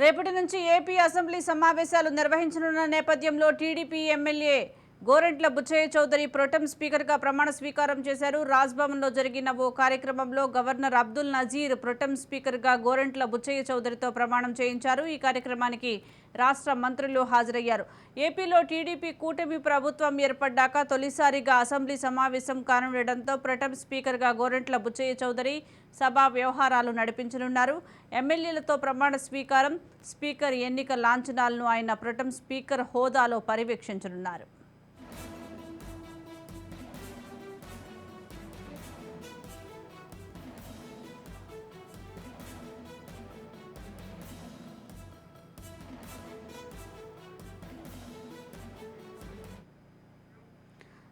రేపటి నుంచి AP assembly సమావేశాలు నిర్వహించనున్న నేపథ్యంలో TDP MLA Gorantla Butchaiah Chowdary pro tem స్పీకర్గా ప్రమాణ స్వీకారం చేశారు. రాజ్భవన్లో జరిగిన ఓ కార్యక్రమంలో గవర్నర్ అబ్దుల్ నజీర్ ప్రొటెం స్పీకర్గా గోరంట్ల బుచ్చయ్య చౌదరితో ప్రమాణం చేయించారు. ఈ కార్యక్రమానికి రాష్ట్ర మంత్రులు హాజరయ్యారు. ఏపీలో టీడీపీ కూటమి ప్రభుత్వం ఏర్పడ్డాక తొలిసారిగా అసెంబ్లీ సమావేశం కానుండటంతో ప్రొటెం స్పీకర్గా గోరంట్ల బుచ్చయ్య చౌదరి సభా వ్యవహారాలు నడిపించనున్నారు. ఎమ్మెల్యేలతో ప్రమాణ స్వీకారం, స్పీకర్ ఎన్నిక లాంఛనాలను ఆయన ప్రొటెం స్పీకర్ హోదాలో పర్యవేక్షించనున్నారు.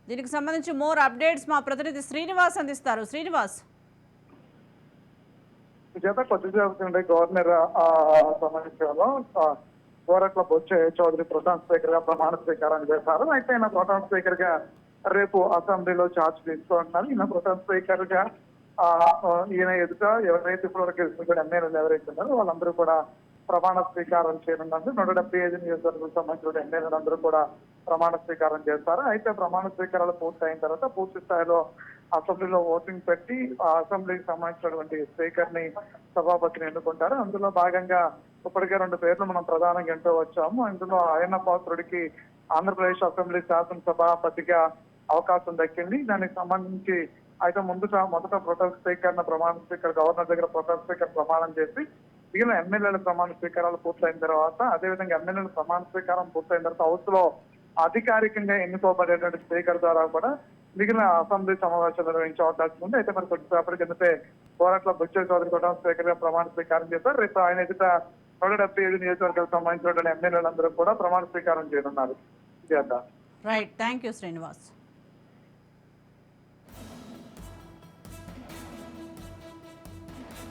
దీనికి సంబంధించి మోర్ అప్డేట్స్ మా ప్రతినిధి శ్రీనివాస్ అందిస్తారు. శ్రీనివాస్, కొద్దిసేపు గవర్నర్ సమావేశంలో గోరంట్ల బుచ్చయ్య చౌదరి ప్రధాన స్పీకర్ గా ప్రమాణ స్వీకారం చేశారు. అయితే ఈయన ప్రధాన స్పీకర్ గా రేపు అసెంబ్లీలో ఛార్జ్ తీసుకుంటున్నారు. ఈయన ప్రధాన స్పీకర్ గా ఈయన ఎదుట ఎవరైతే ఇప్పటివరకు ఎమ్మెల్యేలు ఎవరైతే ఉన్నారో వాళ్ళందరూ కూడా ప్రమాణ స్వీకారం చేయనున్నారు. 175 నియోజకవర్గాలకు సంబంధించిన ఎమ్మెల్యేలందరూ కూడా ప్రమాణ స్వీకారం చేస్తారు. అయితే ప్రమాణ స్వీకారాలు పూర్తయిన తర్వాత పూర్తి స్థాయిలో అసెంబ్లీలో ఓటింగ్ పెట్టి ఆ అసెంబ్లీకి సంబంధించినటువంటి స్పీకర్ ని సభాపతిని ఎన్నుకుంటారు. అందులో భాగంగా ఇప్పటికే 2 పేర్లు మనం ప్రధానంగా ఎంతో వచ్చాము. అందులో అయ్యన్న పాత్రుడికి ఆంధ్రప్రదేశ్ అసెంబ్లీ శాసనసభాపతిగా అవకాశం దక్కింది. దానికి సంబంధించి అయితే మొదట ప్రొటెం స్పీకర్ ప్రమాణ స్పీకర్ గవర్నర్ దగ్గర ప్రొటెం స్పీకర్ ప్రమాణం చేసి మిగిలిన ఎమ్మెల్యేల ప్రమాణ స్వీకారాలు పూర్తయిన తర్వాత అదేవిధంగా ఎమ్మెల్యేల ప్రమాణ స్వీకారం పూర్తయిన తర్వాత హౌస్ లో అధికారికంగా ఎన్నుకోబడేటువంటి స్పీకర్ ద్వారా కూడా మిగిలిన అసెంబ్లీ సమావేశాలు నిర్వహించే అవకాశం ఉంది. అయితే మరి కొద్దిసేపటి కిందటే గోరంట్ల బుచ్చయ్య చౌదరి కూడా స్పీకర్ గా ప్రమాణ స్వీకారం చేశారు. రేపు ఆయన ఎదుట 175 నియోజకవర్గాలకు సంబంధించిన ఎమ్మెల్యేలందరూ కూడా ప్రమాణ స్వీకారం చేయనున్నారు. Right, thank you Srinivas.